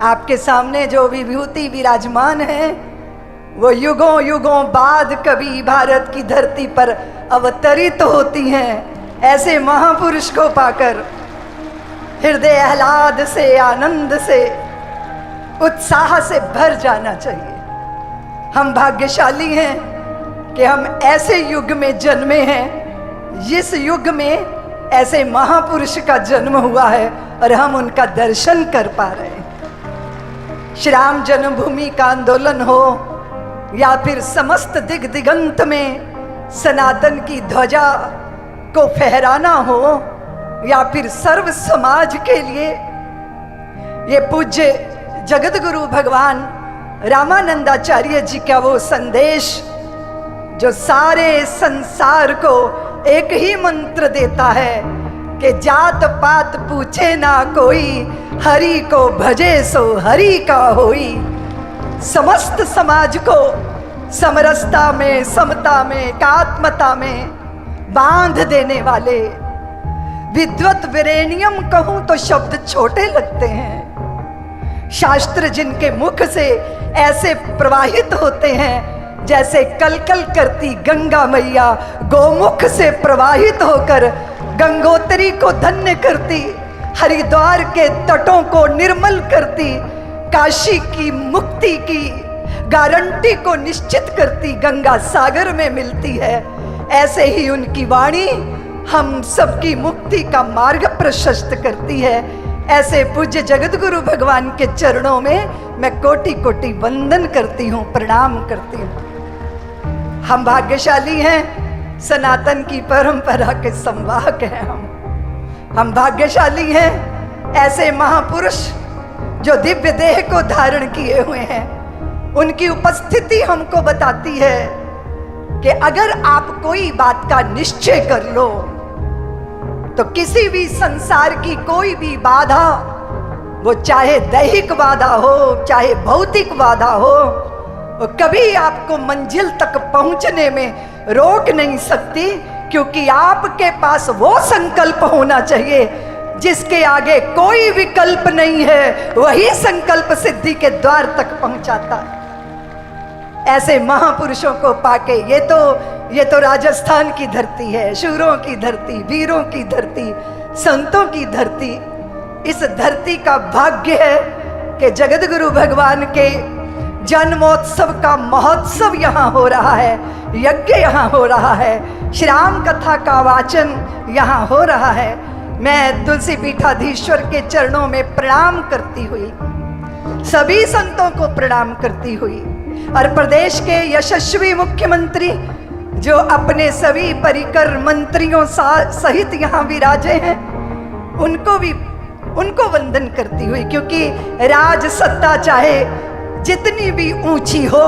आपके सामने जो विभूति विराजमान है वो युगों युगों बाद कभी भारत की धरती पर अवतरित होती हैं। ऐसे महापुरुष को पाकर हृदय आह्लाद से, आनंद से, उत्साह से भर जाना चाहिए। हम भाग्यशाली हैं कि हम ऐसे युग में जन्मे हैं, जिस युग में ऐसे महापुरुष का जन्म हुआ है और हम उनका दर्शन कर पा रहे हैं। श्री राम जन्मभूमि का आंदोलन हो या फिर समस्त दिग दिगंत में सनातन की ध्वजा को फहराना हो या फिर सर्व समाज के लिए ये पूज्य जगत गुरु भगवान रामानंदाचार्य जी का वो संदेश जो सारे संसार को एक ही मंत्र देता है कि जात पात पूछे ना कोई, हरि को भजे सो हरि का होई। समस्त समाज को समरसता में, समता में, एकात्मता में बांध देने वाले, विद्वत विरेनियम कहूं तो शब्द छोटे लगते हैं। शास्त्र जिनके मुख से ऐसे प्रवाहित होते हैं जैसे कलकल करती गंगा मैया गोमुख से प्रवाहित होकर गंगोत्री को धन्य करती, हरिद्वार के तटों को निर्मल करती, काशी की मुक्ति की गारंटी को निश्चित करती गंगा सागर में मिलती है। ऐसे ही उनकी वाणी हम सबकी मुक्ति का मार्ग प्रशस्त करती है। ऐसे पूज्य जगत गुरु भगवान के चरणों में मैं कोटि कोटि वंदन करती हूँ, प्रणाम करती हूँ। हम भाग्यशाली हैं, सनातन की परंपरा के संवाहक हैं। हम भाग्यशाली हैं, ऐसे महापुरुष जो दिव्य देह को धारण किए हुए हैं। उनकी उपस्थिति हमको बताती है कि अगर आप कोई बात का निश्चय कर लो तो किसी भी संसार की कोई भी बाधा, वो चाहे दैहिक बाधा हो चाहे भौतिक बाधा हो, वो कभी आपको मंजिल तक पहुंचने में रोक नहीं सकती, क्योंकि आपके पास वो संकल्प होना चाहिए जिसके आगे कोई विकल्प नहीं है। वही संकल्प सिद्धि के द्वार तक पहुंचाता है। ऐसे महापुरुषों को पाके ये तो राजस्थान की धरती है, शूरों की धरती, वीरों की धरती, संतों की धरती। इस धरती का भाग्य है कि जगत गुरु भगवान के जन्मोत्सव का महोत्सव यहाँ हो रहा है, यज्ञ यहाँ हो रहा है, श्री राम कथा का वाचन यहाँ हो रहा है। मैं तुलसी पीठाधीश्वर के चरणों में प्रणाम करती हुई, सभी संतों को प्रणाम करती हुई और प्रदेश के यशस्वी मुख्यमंत्री जो अपने सभी परिकर मंत्रियों सहित यहाँ विराजे हैं, उनको वंदन करती हुई, क्योंकि राज सत्ता चाहे जितनी भी ऊंची हो,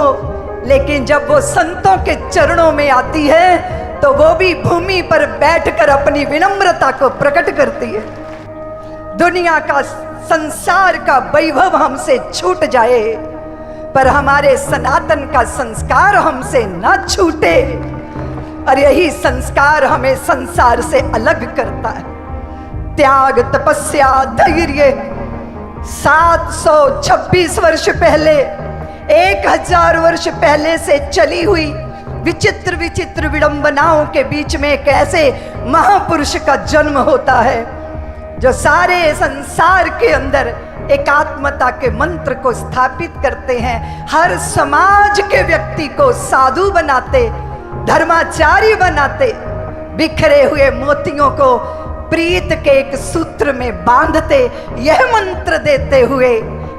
लेकिन जब वो संतों के चरणों में आती है तो वो भी भूमि पर बैठकर अपनी विनम्रता को प्रकट करती है। दुनिया का, संसार का वैभव हमसे छूट जाए पर हमारे सनातन का संस्कार हमसे न छूटे, और यही संस्कार हमें संसार से अलग करता है। त्याग, तपस्या, धैर्य 726 वर्ष पहले, 1000 वर्ष पहले से चली हुई विचित्र विचित्र विडंबनाओं के बीच में एक ऐसे महापुरुष का जन्म होता है जो सारे संसार के अंदर एकात्मता के मंत्र को स्थापित करते हैं। हर समाज के व्यक्ति को साधु बनाते, धर्माचारी बनाते, बिखरे हुए मोतियों को प्रीत के एक सूत्र में बांधते, यह मंत्र देते हुए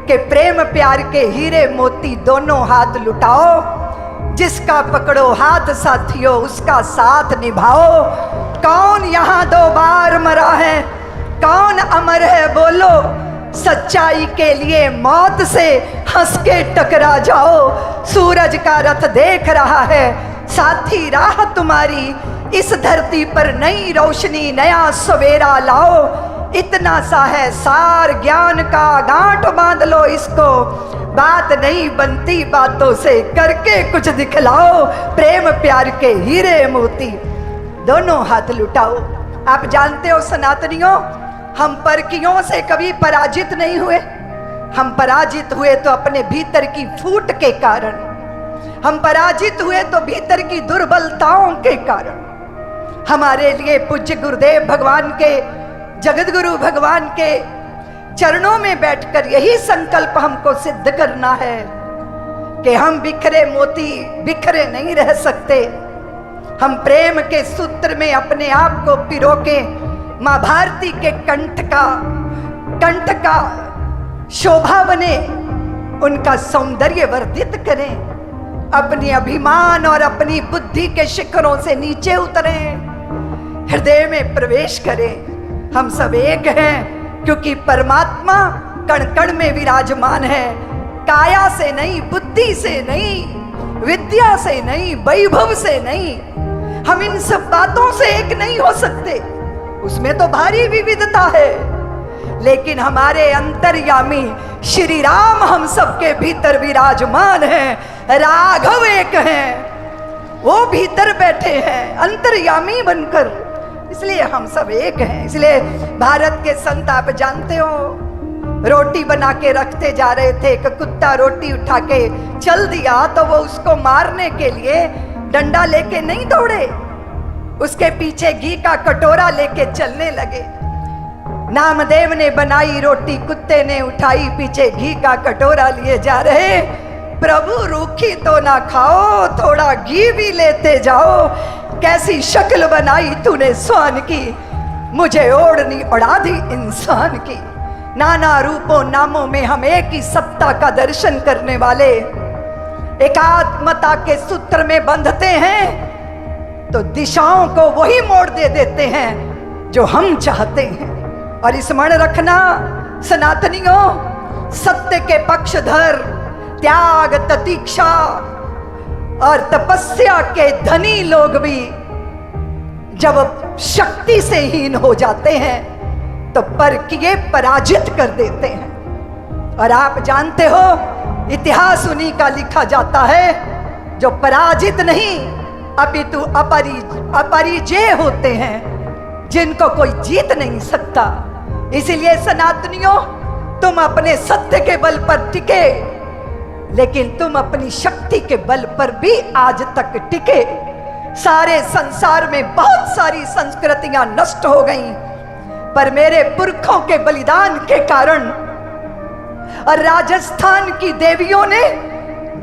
कि प्रेम प्यार के हीरे मोती दोनों हाथ लुटाओ, जिसका पकड़ो हाथ साथियों उसका साथ निभाओ। कौन यहाँ 2 बार मरा है, कौन अमर है बोलो, सच्चाई के लिए मौत से हंस के टकरा जाओ। सूरज का रथ देख रहा है साथी, राह तुम्हारी, इस धरती पर नई रोशनी, नया सवेरा लाओ। इतना सा है सार ज्ञान का, गांठ बांध लो इसको, बात नहीं बनती बातों से, करके कुछ दिखलाओ। प्रेम प्यार के हीरे मोती दोनों हाथ लुटाओ। आप जानते हो सनातनियों, हम परकियों से कभी पराजित नहीं हुए, हम पराजित हुए तो अपने भीतर की फूट के कारण, हम पराजित हुए तो भीतर की दुर्बलताओं के कारण। हमारे लिए पूज्य गुरुदेव भगवान के, जगत गुरु भगवान के चरणों में बैठकर यही संकल्प हमको सिद्ध करना है कि हम बिखरे मोती बिखरे नहीं रह सकते। हम प्रेम के सूत्र में अपने आप को पिरो के मां भारती के कंठ का शोभा बने, उनका सौंदर्य वर्धित करें, अपनी अभिमान और अपनी बुद्धि के शिखरों से नीचे उतरें, हृदय में प्रवेश करें। हम सब एक हैं, क्योंकि परमात्मा कण कण में विराजमान है। काया से नहीं, बुद्धि से नहीं, विद्या से नहीं, वैभव से नहीं, हम इन सब बातों से एक नहीं हो सकते। उसमें तो भारी विविधता है, लेकिन हमारे अंतर्यामी श्री राम हम सबके भीतर विराजमान हैं। राघव एक हैं, वो भीतर बैठे हैं अंतर्यामी बनकर, इसलिए हम सब एक हैं। इसलिए भारत के संत, आप जानते हो, रोटी बना के रखते जा रहे थे, एक कुत्ता रोटी उठा के चल दिया तो वो उसको मारने के लिए डंडा लेके नहीं दौड़े, उसके पीछे घी का कटोरा लेके चलने लगे। नामदेव ने बनाई रोटी, कुत्ते ने उठाई, पीछे घी का कटोरा लिए जा रहे। प्रभु रूखी तो ना खाओ, थोड़ा घी भी लेते जाओ। कैसी शक्ल बनाई तूने स्वान की, मुझे ओढ़नी उड़ा दी इंसान की। नाना रूपों नामों में हम एक ही सत्ता का दर्शन करने वाले, एकात्मता के सूत्र में बंधते हैं तो दिशाओं को वही मोड़ दे देते हैं जो हम चाहते हैं। और स्मरण रखना सनातनियों, सत्य के पक्षधर, त्याग, प्रतीक्षा और तपस्या के धनी लोग भी जब शक्ति से हीन हो जाते हैं तो पर किए पराजित कर देते हैं। और आप जानते हो, इतिहास उन्हीं का लिखा जाता है जो पराजित नहीं अपितु अपरिजय होते हैं, जिनको कोई जीत नहीं सकता। इसलिए सनातनियों, तुम अपने सत्य के बल पर टिके, लेकिन तुम अपनी शक्ति के बल पर भी आज तक टिके। सारे संसार में बहुत सारी संस्कृतियां नष्ट हो गईं, पर मेरे पुरखों के बलिदान के कारण और राजस्थान की देवियों ने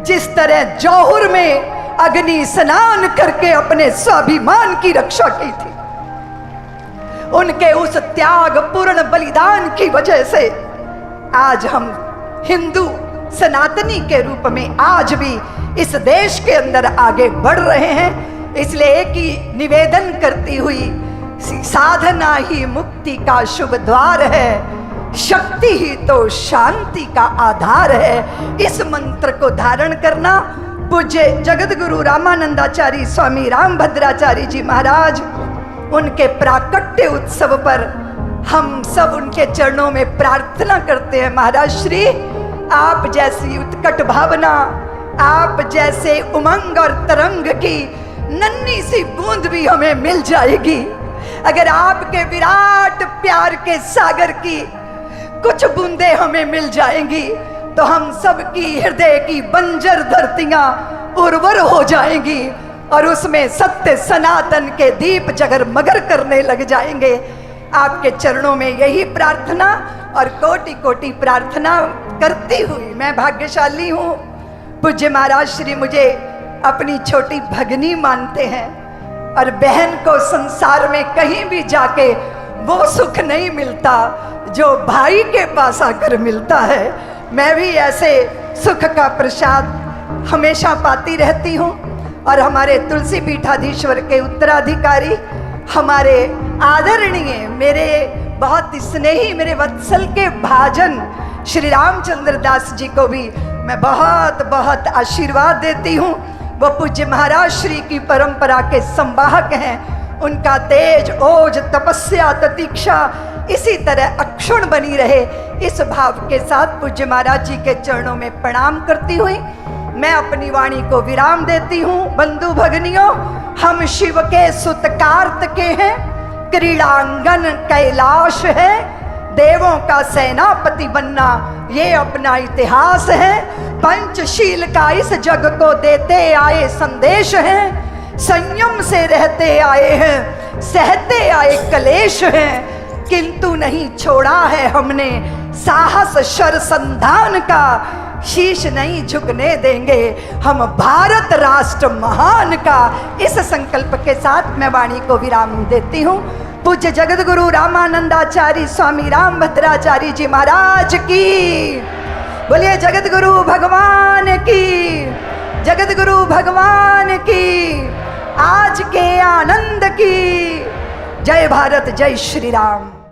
जिस तरह जौहर में अग्नि स्नान करके अपने स्वाभिमान की रक्षा की थी, उनके उस त्याग पूर्ण बलिदान की वजह से आज हम हिंदू सनातनी के रूप में आज भी इस देश के अंदर आगे बढ़ रहे हैं। इसलिए एक ही निवेदन करती हुई, साधना ही मुक्ति का शुभ द्वार है, शक्ति ही तो शांति का आधार है। इस मंत्र को धारण करना पूज्य जगत गुरु रामानंदाचार्य स्वामी रामभद्राचार्य जी महाराज, उनके प्राकट्य उत्सव पर हम सब उनके चरणों में प्रार्थना करते हैं। महाराज श्री, आप जैसी उत्कट भावना, आप जैसे उमंग और तरंग की नन्ही सी बूंद भी हमें मिल जाएगी। अगर आपके विराट प्यार के सागर की कुछ बूंदे हमें मिल जाएंगी तो हम सब की हृदय की बंजर धरतियां उर्वर हो जाएंगी और उसमें सत्य सनातन के दीप जगमगर करने लग जाएंगे। आपके चरणों में यही प्रार्थना और कोटि कोटि प्रार्थना करती हुई मैं भाग्यशाली हूँ। पूज्य महाराज श्री मुझे अपनी छोटी भगनी मानते हैं और बहन को संसार में कहीं भी जाके वो सुख नहीं मिलता जो भाई के पास आकर मिलता है। मैं भी ऐसे सुख का प्रसाद हमेशा पाती रहती हूँ। और हमारे तुलसी पीठाधीश्वर के उत्तराधिकारी, हमारे आदरणीय, मेरे बहुत स्नेही, मेरे वत्सल के भाजन श्री रामचंद्र दास जी को भी मैं बहुत बहुत आशीर्वाद देती हूँ। वो पूज्य महाराज श्री की परंपरा के संवाहक हैं। उनका तेज, ओज, तपस्या, प्रतीक्षा इसी तरह अक्षुण बनी रहे, इस भाव के साथ पूज्य महाराज जी के चरणों में प्रणाम करती हुई मैं अपनी वाणी को विराम देती हूँ। बंधु भगनियों, हम शिव के सुत कार्त के हैं, क्रीड़ांगन कैलाश है, देवों का सेनापति बनना ये अपना इतिहास है। पंचशील का इस जग को देते आए संदेश है। संयम से रहते आए हैं, सहते आए कलेश हैं, किंतु नहीं छोड़ा है हमने साहस शर संधान का। शीश नहीं झुकने देंगे हम भारत राष्ट्र महान का। इस संकल्प के साथ मैं वाणी को विराम देती हूँ। पूज्य जगत गुरु रामानंदाचार्य स्वामी रामभद्राचार्य जी महाराज की बोलिए। जगत गुरु भगवान की, जगत गुरु भगवान की, आज के आनंद की। जय भारत, जय श्री राम।